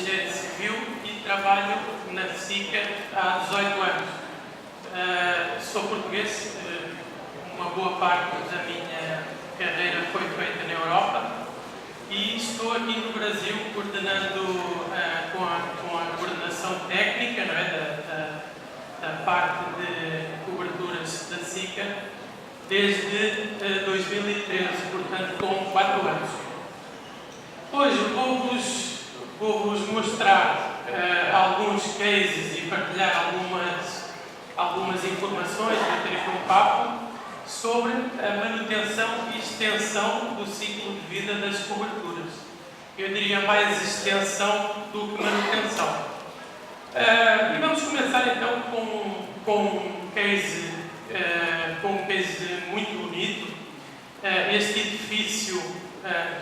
engenheiro civil e trabalho na SICA há 18 anos. Sou português, uma boa parte da minha carreira foi feita na Europa e estou aqui no Brasil coordenando com a coordenação técnica, não é, da parte de coberturas da SICA desde 2013, portanto com 4 anos. Hoje vou-vos mostrar alguns cases e partilhar algumas informações, bater aqui um papo sobre a manutenção e extensão do ciclo de vida das coberturas. Eu diria mais extensão do que manutenção. E vamos começar então com um case muito bonito. Este edifício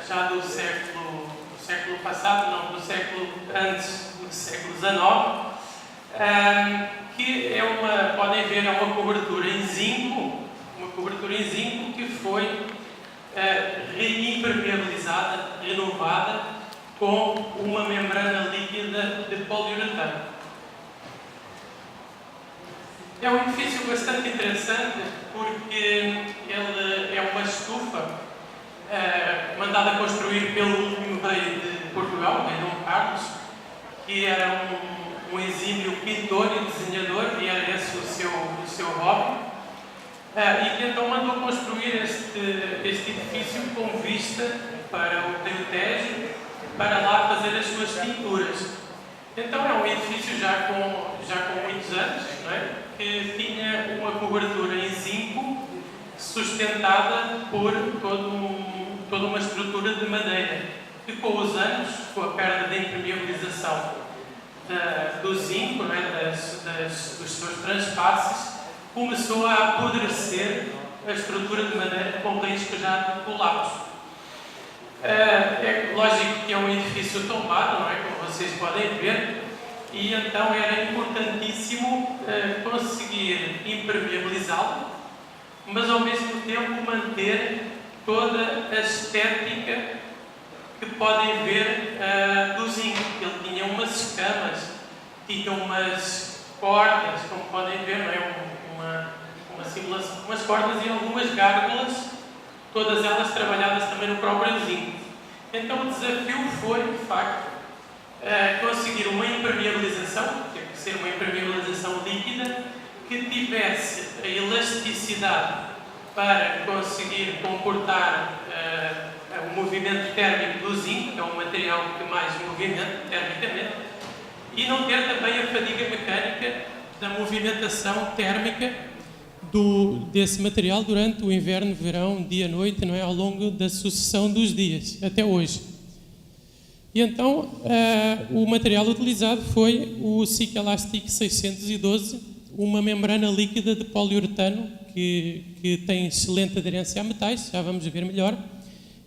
já do século passado, não, do século antes do século XIX, que podem ver, é uma cobertura em zinco, que foi reimpermeabilizada, renovada com uma membrana líquida de poliuretano. É um edifício bastante interessante porque ele é uma estufa mandada construir pelo último rei de Portugal, o rei Dom Carlos, que era um exímio pintor e desenhador, e era esse o seu hobby, e que então mandou construir este edifício com vista para o Rio Tejo, para lá fazer as suas pinturas. Então é um edifício já com muitos anos, não é? Que tinha uma cobertura em zinco sustentada por toda uma estrutura de madeira, que com os anos, com a perda de impermeabilização do zinco, não é? dos seus transpasses, começou a apodrecer a estrutura de madeira com risco já de colapso. É lógico que é um edifício tombado, não é? Como vocês podem ver, e então era importantíssimo conseguir impermeabilizá-lo, mas ao mesmo tempo manter toda a estética que podem ver do zinco. Ele tinha umas escamas, tinha umas cordas, como podem ver, não é? Uma simulação, umas cordas e algumas gárgulas, todas elas trabalhadas também no próprio zinco. Então o desafio foi, de facto, conseguir uma impermeabilização, que tem que ser uma impermeabilização líquida, que tivesse a elasticidade para conseguir comportar o movimento térmico do zinco, que é o material que mais movimenta termicamente, e não ter também a fadiga mecânica da movimentação térmica desse material durante o inverno, verão, dia, noite, não é? Ao longo da sucessão dos dias, até hoje. E então, o material utilizado foi o Cicalastic 612, uma membrana líquida de poliuretano que tem excelente aderência a metais, já vamos ver melhor,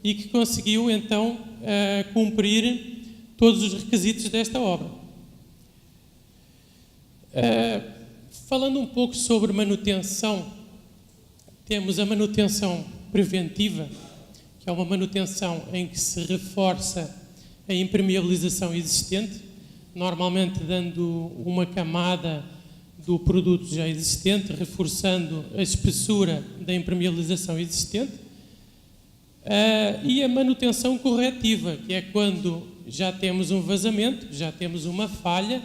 e que conseguiu, então, cumprir todos os requisitos desta obra. Falando um pouco sobre manutenção, temos a manutenção preventiva, que é uma manutenção em que se reforça a impermeabilização existente, normalmente dando uma camada do produto já existente, reforçando a espessura da impermeabilização existente, e a manutenção corretiva, que é quando já temos um vazamento, já temos uma falha,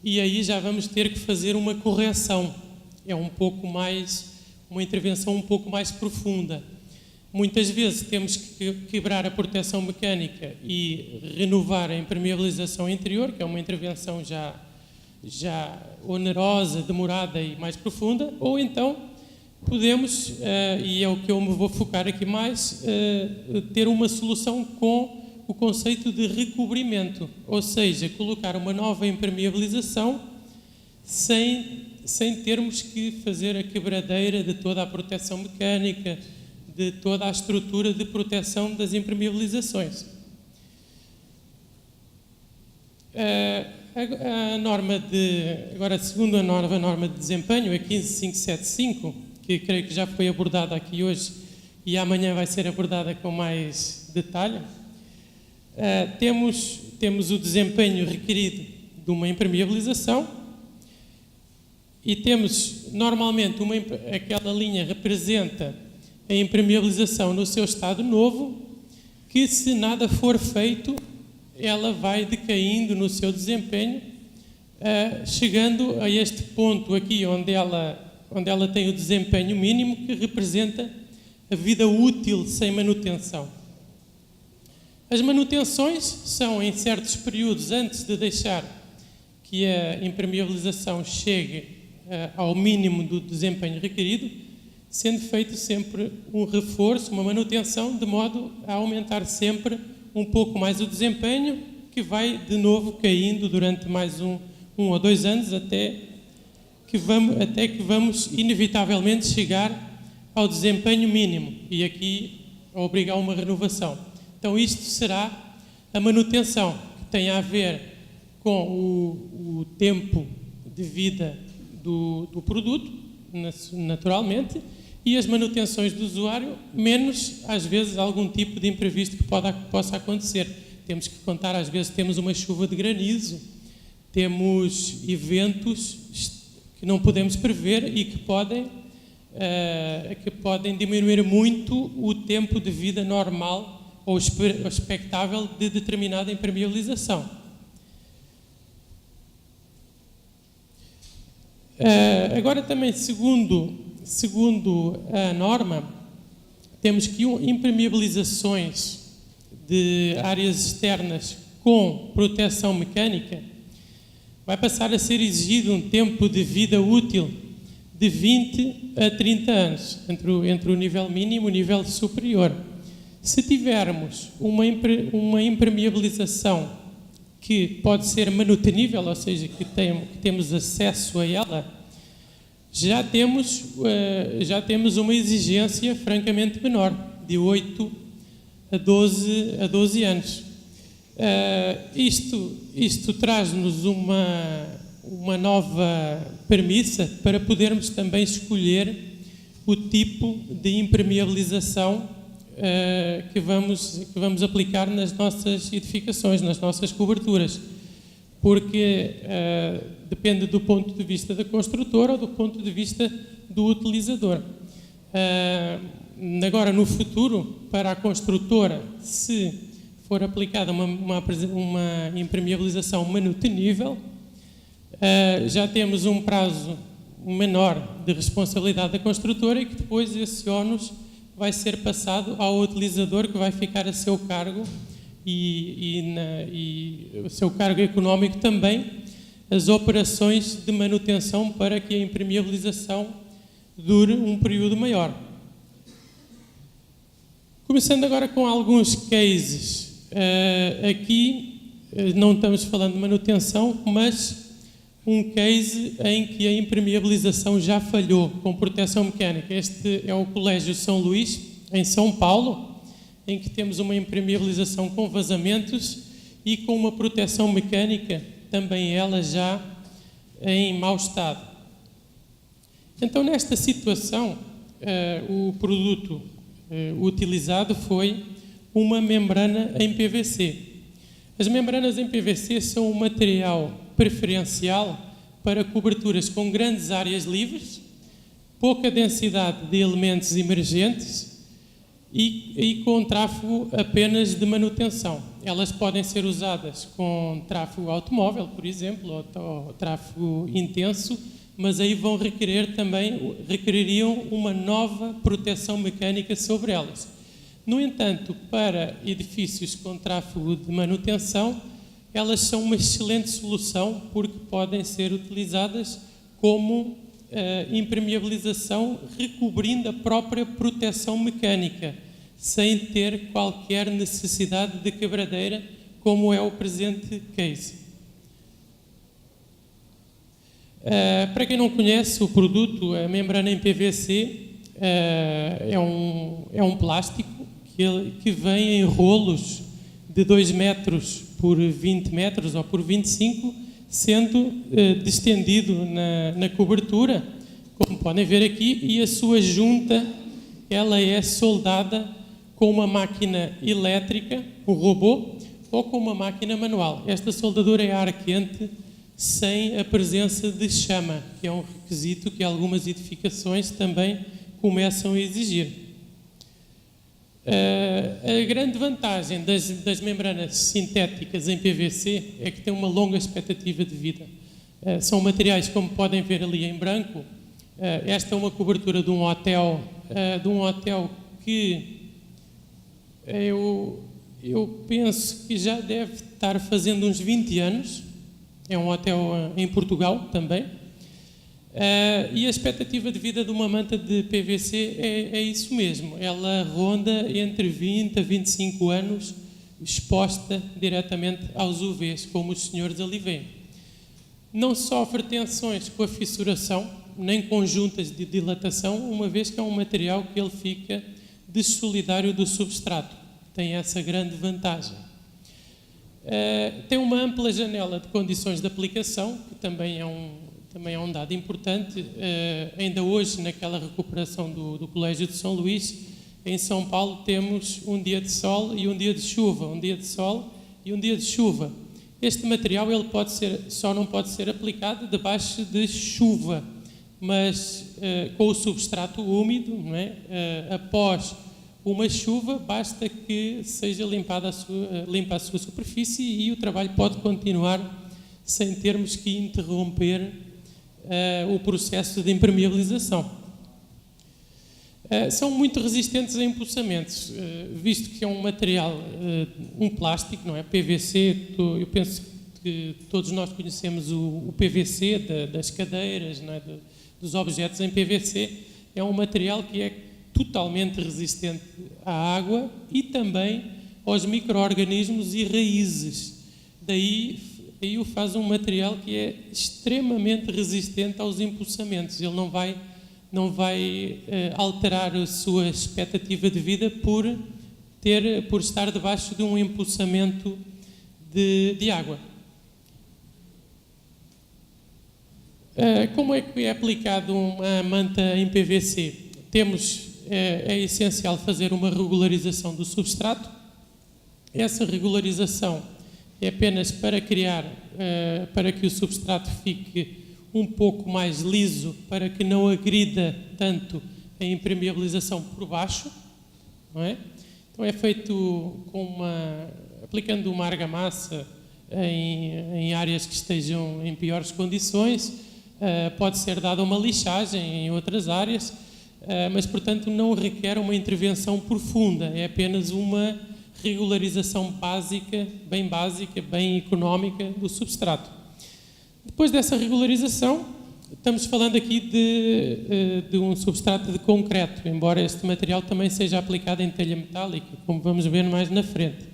e aí já vamos ter que fazer uma correção. É uma intervenção um pouco mais profunda. Muitas vezes temos que quebrar a proteção mecânica e renovar a impermeabilização interior, que é uma intervenção já onerosa, demorada e mais profunda, ou então podemos, e é o que eu me vou focar aqui mais, ter uma solução com o conceito de recobrimento, ou seja, colocar uma nova impermeabilização sem termos que fazer a quebradeira de toda a proteção mecânica, de toda a estrutura de proteção das impermeabilizações. Agora, segundo a norma de desempenho, a 15575, que creio que já foi abordada aqui hoje e amanhã vai ser abordada com mais detalhe, temos temos o desempenho requerido de uma impermeabilização e temos, normalmente, aquela linha representa a impermeabilização no seu estado novo, que se nada for feito, ela vai decaindo no seu desempenho, chegando a este ponto aqui onde ela tem o desempenho mínimo, que representa a vida útil sem manutenção. As manutenções são em certos períodos antes de deixar que a impermeabilização chegue ao mínimo do desempenho requerido, sendo feito sempre um reforço, uma manutenção, de modo a aumentar sempre um pouco mais o desempenho, que vai de novo caindo durante mais um ou 2 anos, até que vamos inevitavelmente chegar ao desempenho mínimo e aqui obrigar uma renovação. Então isto será a manutenção, que tem a ver com o tempo de vida do produto, naturalmente, e as manutenções do usuário, menos, às vezes, algum tipo de imprevisto que possa acontecer. Temos que contar, às vezes, temos uma chuva de granizo, temos eventos que não podemos prever e que podem diminuir muito o tempo de vida normal ou expectável de determinada impermeabilização. Agora também, segundo a norma, temos que impermeabilizações de áreas externas com proteção mecânica vai passar a ser exigido um tempo de vida útil de 20 a 30 anos, entre o nível mínimo e o nível superior. Se tivermos uma impermeabilização que pode ser manutenível, ou seja, que temos acesso a ela, já temos uma exigência francamente menor, de 8 a 12 anos. Isto traz-nos uma nova premissa para podermos também escolher o tipo de impermeabilização que vamos aplicar nas nossas edificações, nas nossas coberturas, porque depende do ponto de vista da construtora ou do ponto de vista do utilizador. Agora, no futuro, para a construtora, se for aplicada uma impermeabilização manutenível, já temos um prazo menor de responsabilidade da construtora e que depois esse ónus vai ser passado ao utilizador, que vai ficar a seu cargo e o seu cargo económico também, as operações de manutenção para que a impermeabilização dure um período maior. Começando agora com alguns cases. Aqui não estamos falando de manutenção, mas um case em que a impermeabilização já falhou com proteção mecânica. Este é o Colégio São Luís, em São Paulo, em que temos uma impermeabilização com vazamentos e com uma proteção mecânica, também ela já em mau estado. Então, nesta situação, o produto utilizado foi uma membrana em PVC. As membranas em PVC são um material preferencial para coberturas com grandes áreas livres, pouca densidade de elementos emergentes e com tráfego apenas de manutenção. Elas podem ser usadas com tráfego automóvel, por exemplo, ou tráfego intenso, mas aí requereriam uma nova proteção mecânica sobre elas. No entanto, para edifícios com tráfego de manutenção, elas são uma excelente solução porque podem ser utilizadas como impermeabilização, recobrindo a própria proteção mecânica, sem ter qualquer necessidade de quebradeira, como é o presente case. Para quem não conhece o produto, a membrana em PVC é um plástico que vem em rolos de 2 metros por 20 metros ou por 25, sendo distendido na cobertura, como podem ver aqui, e a sua junta ela é soldada com uma máquina elétrica, um robô, ou com uma máquina manual. Esta soldadura é a ar quente sem a presença de chama, que é um requisito que algumas edificações também começam a exigir. A grande vantagem das membranas sintéticas em PVC é que têm uma longa expectativa de vida. São materiais, como podem ver ali em branco. Esta é uma cobertura de um hotel que eu penso que já deve estar fazendo uns 20 anos. É um hotel em Portugal também. E a expectativa de vida de uma manta de PVC é isso mesmo. Ela ronda entre 20 a 25 anos exposta diretamente aos UVs, como os senhores ali veem. Não sofre tensões com a fissuração, nem conjuntas de dilatação, uma vez que é um material que ele fica dessolidário do substrato. Tem essa grande vantagem. Tem uma ampla janela de condições de aplicação, que também é um dado importante. Ainda hoje, naquela recuperação do Colégio de São Luís, em São Paulo, temos um dia de sol e um dia de chuva, um dia de sol e um dia de chuva. Este material ele só não pode ser aplicado debaixo de chuva, mas com o substrato úmido, não é? Após uma chuva, basta que seja limpa a sua superfície e o trabalho pode continuar sem termos que interromper o processo de impermeabilização. São muito resistentes a empoçamentos, visto que é um material, um plástico, não é? PVC, eu penso que todos nós conhecemos o PVC das cadeiras, não é? Dos objetos em PVC, é um material que é totalmente resistente à água e também aos micro-organismos e raízes. Daí o faz um material que é extremamente resistente aos empoçamentos. Ele não vai alterar a sua expectativa de vida por estar debaixo de um empoçamento de água. Como é que é aplicado uma manta em PVC? É essencial fazer uma regularização do substrato. Essa regularização é apenas para para que o substrato fique um pouco mais liso, para que não agrida tanto a impermeabilização por baixo, não é? Então é feito aplicando uma argamassa em áreas que estejam em piores condições. Pode ser dada uma lixagem em outras áreas, mas, portanto, não requer uma intervenção profunda, é apenas uma regularização básica, bem económica do substrato. Depois dessa regularização, estamos falando aqui de um substrato de concreto, embora este material também seja aplicado em telha metálica, como vamos ver mais na frente.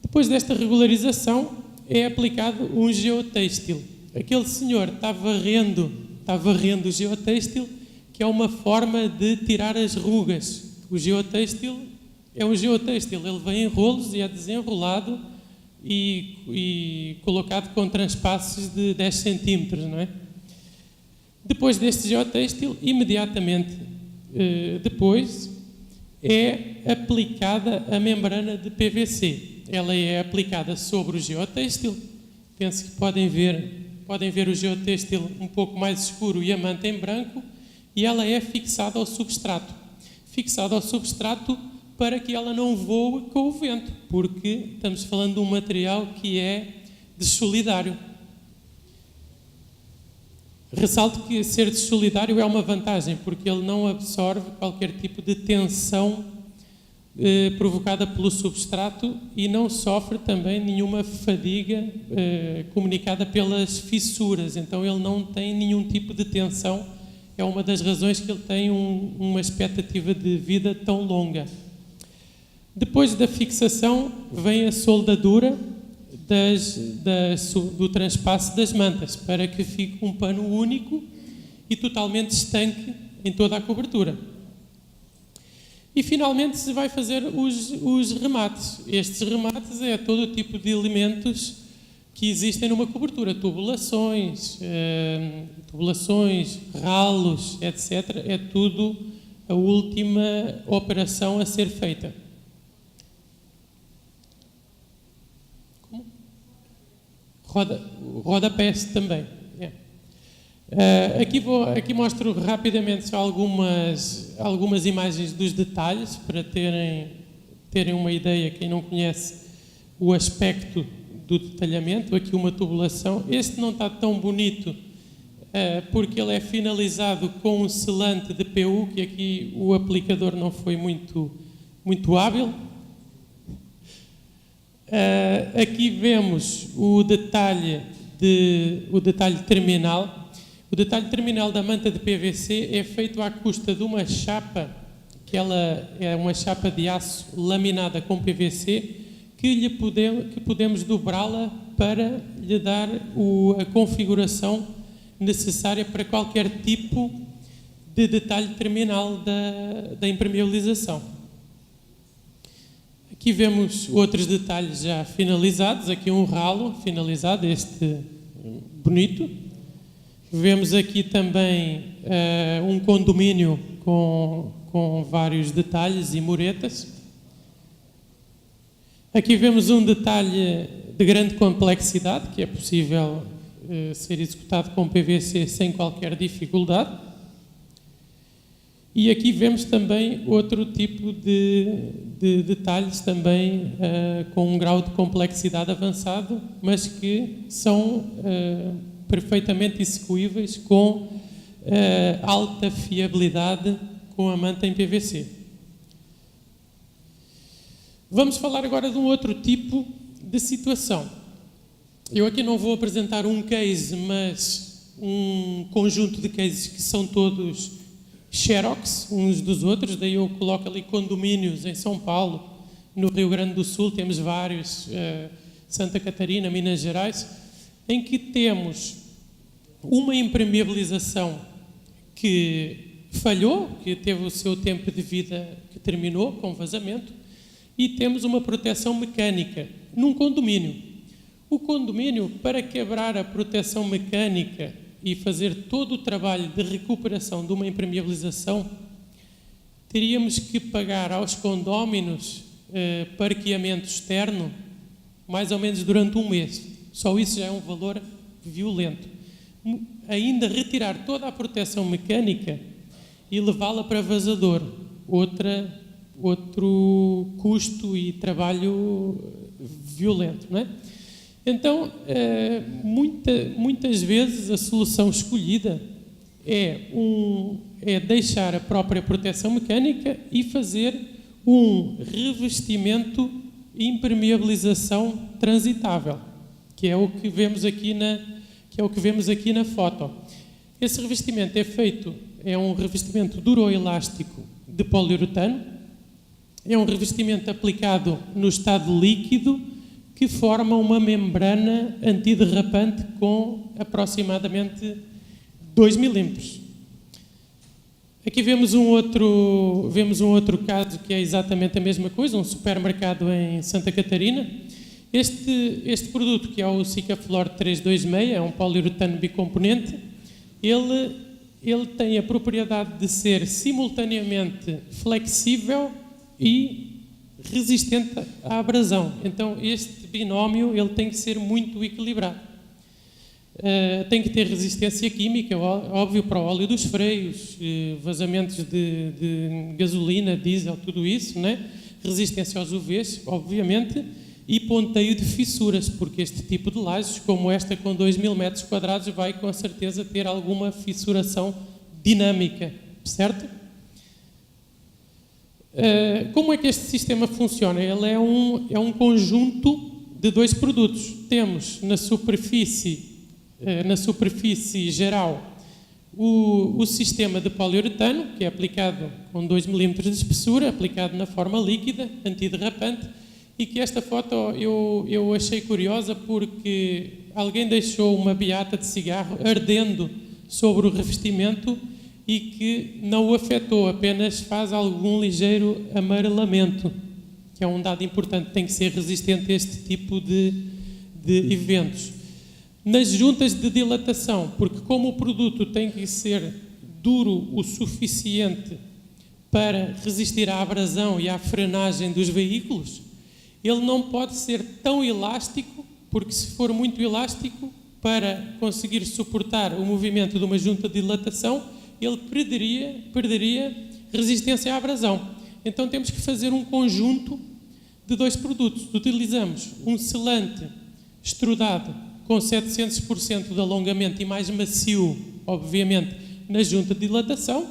Depois desta regularização, é aplicado um geotêxtil. Aquele senhor está varrendo o geotêxtil, que é uma forma de tirar as rugas. O geotêxtil é um geotêxtil, ele vem em rolos e é desenrolado e colocado com transpassos de 10 centímetros, não é? Depois deste geotêxtil, imediatamente depois, é aplicada a membrana de PVC. Ela é aplicada sobre o geotêxtil. Penso que podem ver o geotêxtil um pouco mais escuro e a manta em branco, e ela é fixada ao substrato. Fixada ao substrato para que ela não voe com o vento, porque estamos falando de um material que é dessolidário. Ressalto que ser dessolidário é uma vantagem, porque ele não absorve qualquer tipo de tensão provocada pelo substrato e não sofre também nenhuma fadiga comunicada pelas fissuras. Então ele não tem nenhum tipo de tensão. É uma das razões que ele tem uma expectativa de vida tão longa. Depois da fixação vem a soldadura do transpasse das mantas, para que fique um pano único e totalmente estanque em toda a cobertura. E finalmente se vai fazer os remates. Estes remates é todo o tipo de elementos que existem numa cobertura, tubulações, ralos, etc. É tudo a última operação a ser feita. rodapés também. Aqui mostro rapidamente só algumas imagens dos detalhes, para terem uma ideia, quem não conhece, o aspecto do detalhamento. Aqui uma tubulação. Este não está tão bonito, porque ele é finalizado com um selante de PU, que aqui o aplicador não foi muito hábil. Aqui vemos o detalhe terminal. O detalhe terminal da manta de PVC é feito à custa de uma chapa, que ela é uma chapa de aço laminada com PVC, que podemos dobrá-la para lhe dar a configuração necessária para qualquer tipo de detalhe terminal da impermeabilização. Aqui vemos outros detalhes já finalizados. Aqui um ralo finalizado, este bonito. Vemos aqui também um condomínio com vários detalhes e muretas. Aqui vemos um detalhe de grande complexidade, que é possível ser executado com PVC sem qualquer dificuldade. E aqui vemos também outro tipo de detalhes também com um grau de complexidade avançado, mas que são perfeitamente execuíveis com alta fiabilidade com a manta em PVC. Vamos falar agora de um outro tipo de situação. Eu aqui não vou apresentar um case, mas um conjunto de cases que são todos xerox uns dos outros. Daí eu coloco ali condomínios em São Paulo, no Rio Grande do Sul temos vários, Santa Catarina, Minas Gerais, em que temos uma impermeabilização que falhou, que teve o seu tempo de vida que terminou com vazamento, e temos uma proteção mecânica num condomínio. O condomínio, para quebrar a proteção mecânica e fazer todo o trabalho de recuperação de uma impermeabilização, teríamos que pagar aos condóminos parqueamento externo mais ou menos durante um mês. Só isso já é um valor violento. Ainda retirar toda a proteção mecânica e levá-la para vazador, outro custo e trabalho violento, não é? Então, muitas vezes a solução escolhida é deixar a própria proteção mecânica e fazer um revestimento e impermeabilização transitável, que é o que vemos aqui na foto. Esse revestimento é um revestimento duroelástico de poliuretano, é um revestimento aplicado no estado líquido, que forma uma membrana antiderrapante com aproximadamente 2 milímetros. Aqui vemos um outro caso que é exatamente a mesma coisa, um supermercado em Santa Catarina. Este produto, que é o Sikaflor 326, é um poliuretano bicomponente, ele tem a propriedade de ser simultaneamente flexível e resistente à abrasão. Então, este binómio ele tem que ser muito equilibrado. Tem que ter resistência química, óbvio, para o óleo dos freios, vazamentos de gasolina, diesel, tudo isso, né? Resistência aos UVs, obviamente, e ponteio de fissuras, porque este tipo de lajes, como esta com 2.000 metros quadrados, vai com certeza ter alguma fissuração dinâmica, certo? Como é que este sistema funciona? Ele é um conjunto de dois produtos. Temos na superfície geral o sistema de poliuretano, que é aplicado com 2 milímetros de espessura, aplicado na forma líquida, antiderrapante, e que esta foto eu achei curiosa porque alguém deixou uma beata de cigarro ardendo sobre o revestimento e que não o afetou, apenas faz algum ligeiro amarelamento, que é um dado importante, tem que ser resistente a este tipo de eventos. Nas juntas de dilatação, porque como o produto tem que ser duro o suficiente para resistir à abrasão e à frenagem dos veículos, ele não pode ser tão elástico porque se for muito elástico, para conseguir suportar o movimento de uma junta de dilatação, ele perderia resistência à abrasão. Então temos que fazer um conjunto de 2 produtos. Utilizamos um selante extrudado com 700% de alongamento e mais macio, obviamente, na junta de dilatação,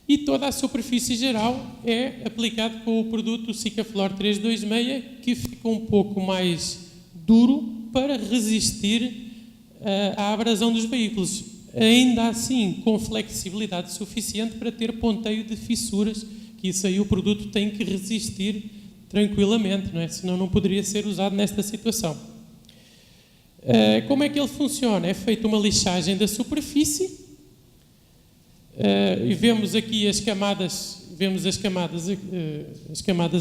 e toda a superfície geral é aplicada com o produto Sikaflor 326, que fica um pouco mais duro para resistir à abrasão dos veículos, ainda assim com flexibilidade suficiente para ter ponteio de fissuras, que isso aí o produto tem que resistir tranquilamente, não é? Senão não poderia ser usado nesta situação. Como é que ele funciona? É feita uma lixagem da superfície, e vemos aqui as camadas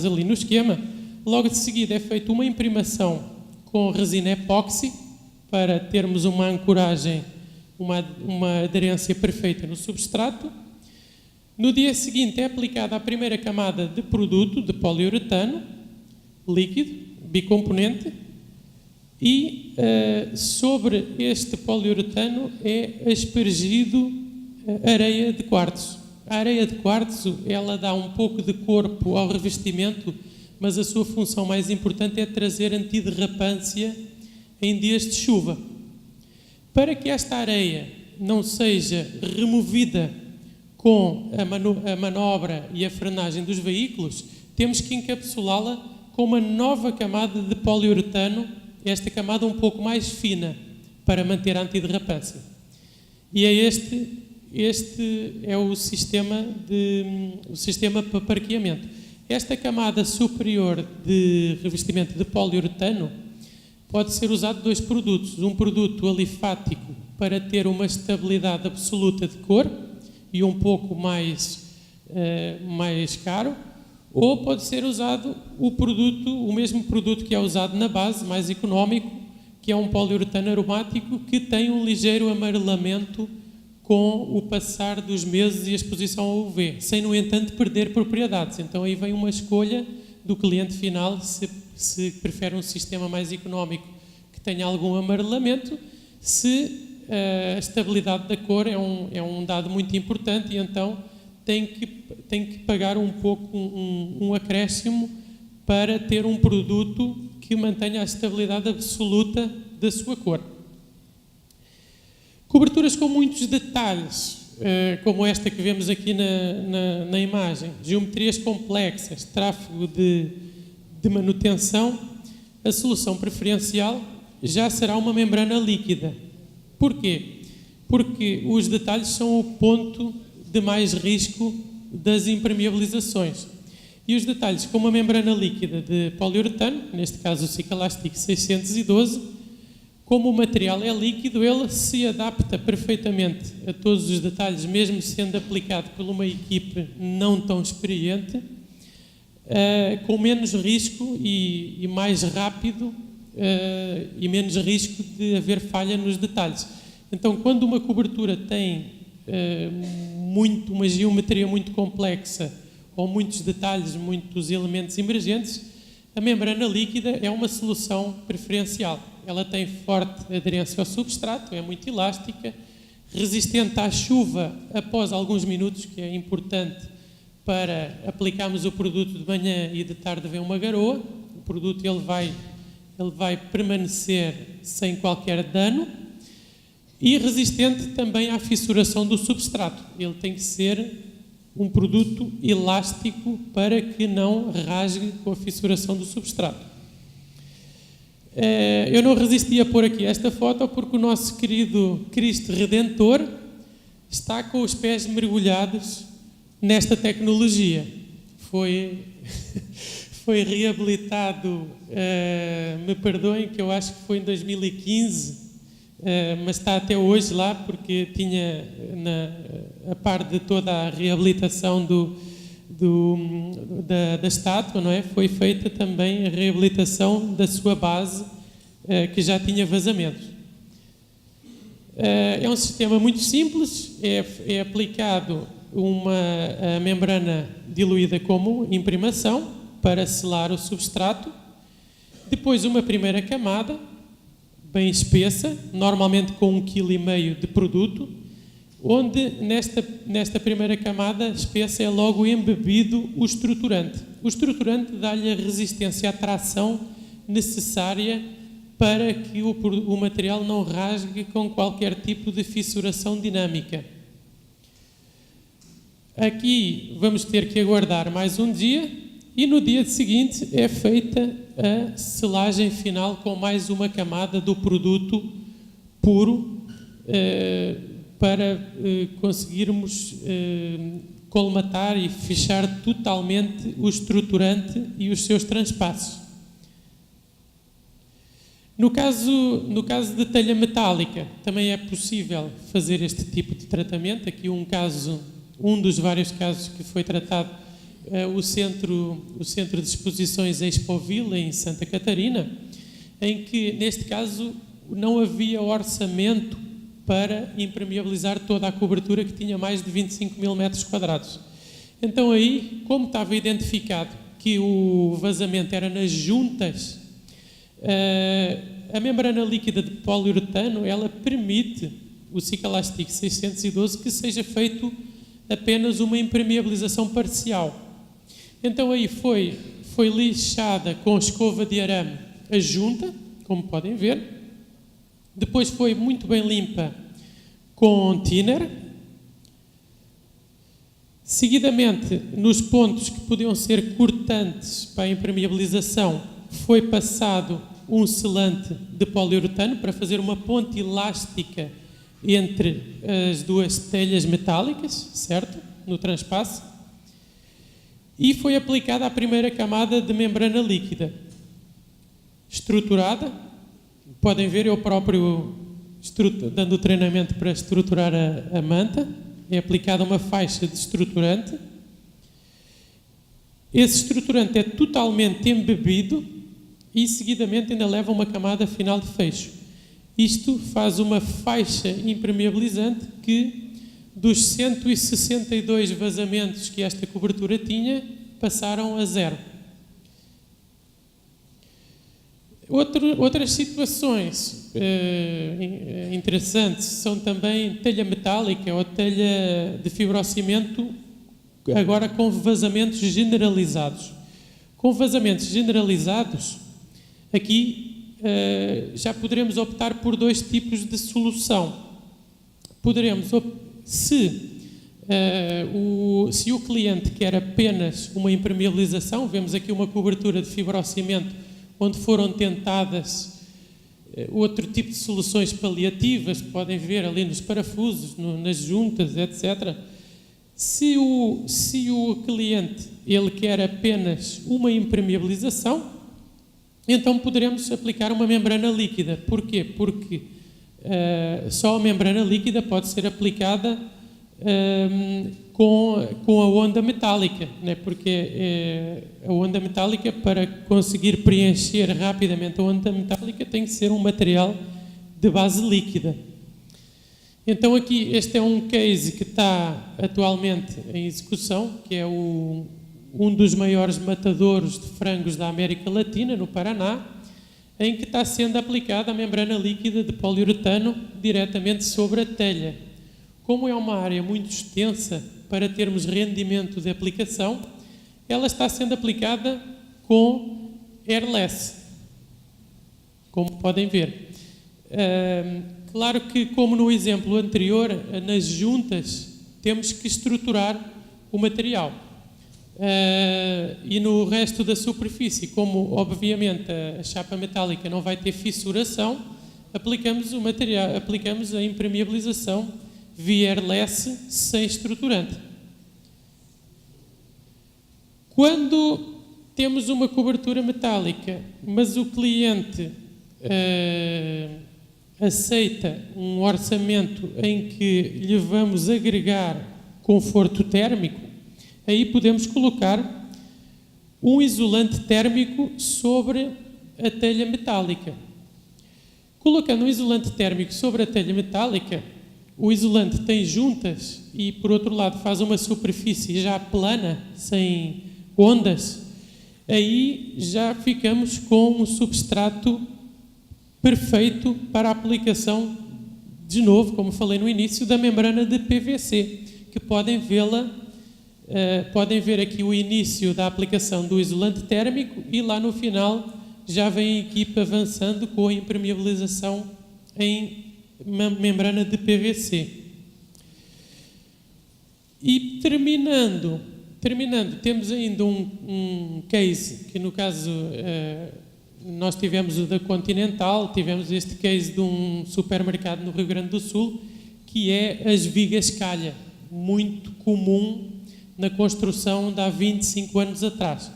ali no esquema. Logo de seguida é feita uma imprimação com resina epóxi, para termos uma ancoragem, uma aderência perfeita no substrato. No dia seguinte é aplicada a primeira camada de produto, de poliuretano, líquido, bicomponente, e sobre este poliuretano é aspergido areia de quartzo. A areia de quartzo, ela dá um pouco de corpo ao revestimento, mas a sua função mais importante é trazer antiderrapância em dias de chuva. Para que esta areia não seja removida com a manobra e a frenagem dos veículos, temos que encapsulá-la com uma nova camada de poliuretano, esta camada um pouco mais fina, para manter a antiderrapância. E é este é o sistema para parqueamento. Esta camada superior de revestimento de poliuretano pode ser usado 2 produtos. Um produto alifático para ter uma estabilidade absoluta de cor e um pouco mais caro, ou pode ser usado o mesmo produto que é usado na base, mais económico, que é um poliuretano aromático que tem um ligeiro amarelamento com o passar dos meses e a exposição ao UV, sem, no entanto, perder propriedades. Então aí vem uma escolha do cliente final, se prefere um sistema mais económico que tenha algum amarelamento, se a estabilidade da cor é um dado muito importante, e então tem que pagar um pouco um acréscimo para ter um produto que mantenha a estabilidade absoluta da sua cor. Coberturas com muitos detalhes, como esta que vemos aqui na imagem, geometrias complexas, tráfego de manutenção, a solução preferencial já será uma membrana líquida. Porquê? Porque os detalhes são o ponto de mais risco das impermeabilizações. E os detalhes com uma membrana líquida de poliuretano, neste caso o Cicalastic 612, como o material é líquido, ele se adapta perfeitamente a todos os detalhes, mesmo sendo aplicado por uma equipe não tão experiente, com menos risco e mais rápido, e menos risco de haver falha nos detalhes. Então, quando uma cobertura tem uma geometria muito complexa, ou muitos detalhes, muitos elementos emergentes, a membrana líquida é uma solução preferencial. Ela tem forte aderência ao substrato, é muito elástica, resistente à chuva após alguns minutos, que é importante para aplicarmos o produto de manhã e de tarde vem uma garoa. O produto ele vai permanecer sem qualquer dano, e resistente também à fissuração do substrato. Ele tem que ser um produto elástico para que não rasgue com a fissuração do substrato. Eu não resisti a pôr aqui esta foto porque o nosso querido Cristo Redentor está com os pés mergulhados nesta tecnologia. Foi reabilitado, me perdoem, que eu acho que foi em 2015, mas está até hoje lá porque tinha, a par de toda a reabilitação da estátua, não é? Foi feita também a reabilitação da sua base, que já tinha vazamentos. É um sistema muito simples, é aplicado a membrana diluída como imprimação para selar o substrato, depois uma primeira camada, bem espessa, normalmente com 1,5 kg de produto, onde nesta primeira camada espessa é logo embebido o estruturante. O estruturante dá-lhe a resistência à tração necessária para que o material não rasgue com qualquer tipo de fissuração dinâmica. Aqui vamos ter que aguardar mais um dia e no dia seguinte é feita a selagem final com mais uma camada do produto puro para conseguirmos colmatar e fechar totalmente o estruturante e os seus transpassos. No caso de telha metálica, também é possível fazer este tipo de tratamento. Aqui um dos vários casos que foi tratado, o Centro de Exposições Expoville, em Santa Catarina, em que, neste caso, não havia orçamento para impermeabilizar toda a cobertura, que tinha mais de 25 mil metros quadrados. Então aí, como estava identificado que o vazamento era nas juntas, a membrana líquida de poliuretano, ela permite, o Cicalastic 612, que seja feito apenas uma impermeabilização parcial. Então aí foi lixada com escova de arame a junta, como podem ver. Depois foi muito bem limpa com thinner. Seguidamente, nos pontos que podiam ser cortantes para a impermeabilização, foi passado um selante de poliuretano para fazer uma ponte elástica entre as duas telhas metálicas, certo? No transpasse. E foi aplicada a primeira camada de membrana líquida, estruturada. Podem ver, eu próprio dando treinamento para estruturar a manta. É aplicada uma faixa de estruturante. Esse estruturante é totalmente embebido e, seguidamente, ainda leva uma camada final de fecho. Isto faz uma faixa impermeabilizante que, dos 162 vazamentos que esta cobertura tinha, passaram a 0. Outras situações interessantes são também telha metálica ou telha de fibrocimento, agora com vazamentos generalizados. Com vazamentos generalizados, aqui já poderemos optar por 2 tipos de solução. Se o cliente quer apenas uma impermeabilização, vemos aqui uma cobertura de fibrocimento onde foram tentadas outro tipo de soluções paliativas, podem ver ali nos parafusos, nas juntas, etc. Se o cliente ele quer apenas uma impermeabilização, então poderemos aplicar uma membrana líquida. Porquê? Porque só a membrana líquida pode ser aplicada com a onda metálica, né? Porque a onda metálica, para conseguir preencher rapidamente a onda metálica, tem que ser um material de base líquida. Então aqui, este é um case que está atualmente em execução, que é um dos maiores matadouros de frangos da América Latina, no Paraná, em que está sendo aplicada a membrana líquida de poliuretano diretamente sobre a telha. Como é uma área muito extensa para termos rendimento de aplicação, ela está sendo aplicada com airless, como podem ver. Claro que, como no exemplo anterior, nas juntas temos que estruturar o material. E no resto da superfície, como obviamente a chapa metálica não vai ter fissuração, aplicamos a impermeabilização via airless sem estruturante. Quando temos uma cobertura metálica, mas o cliente aceita um orçamento em que lhe vamos agregar conforto térmico, aí podemos colocar um isolante térmico sobre a telha metálica. Colocando um isolante térmico sobre a telha metálica, o isolante tem juntas e, por outro lado, faz uma superfície já plana, sem ondas. Aí já ficamos com um substrato perfeito para a aplicação, de novo, como falei no início, da membrana de PVC, que podem ver aqui o início da aplicação do isolante térmico e lá no final já vem a equipe avançando com a impermeabilização em membrana de PVC. E terminando, temos ainda um case, que no caso nós tivemos o da Continental, tivemos este case de um supermercado no Rio Grande do Sul, que é as vigas calha, muito comum na construção de há 25 anos atrás.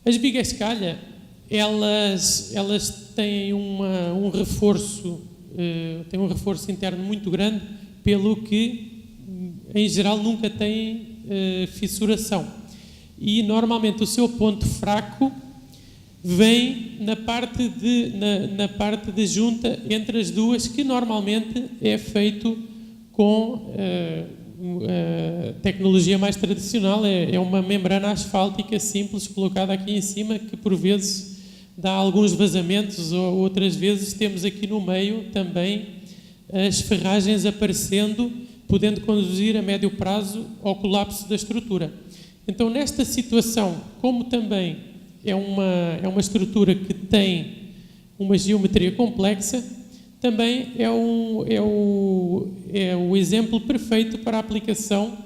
As vigas calha, elas têm um reforço interno muito grande, pelo que, em geral, nunca têm fissuração. E, normalmente, o seu ponto fraco vem na parte de junta entre as duas, que normalmente é feito com tecnologia mais tradicional. É uma membrana asfáltica simples colocada aqui em cima, que por vezes dá alguns vazamentos, ou outras vezes temos aqui no meio também as ferragens aparecendo, podendo conduzir a médio prazo ao colapso da estrutura. Então, nesta situação, como também é uma estrutura que tem uma geometria complexa, também é o exemplo perfeito para a aplicação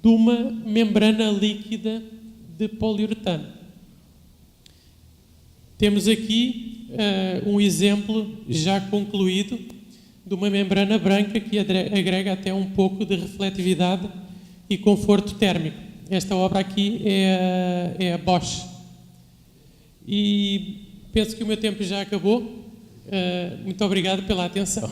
de uma membrana líquida de poliuretano. Temos aqui um exemplo já concluído de uma membrana branca que agrega até um pouco de refletividade e conforto térmico. Esta obra aqui é a Bosch. E penso que o meu tempo já acabou. Muito obrigado pela atenção.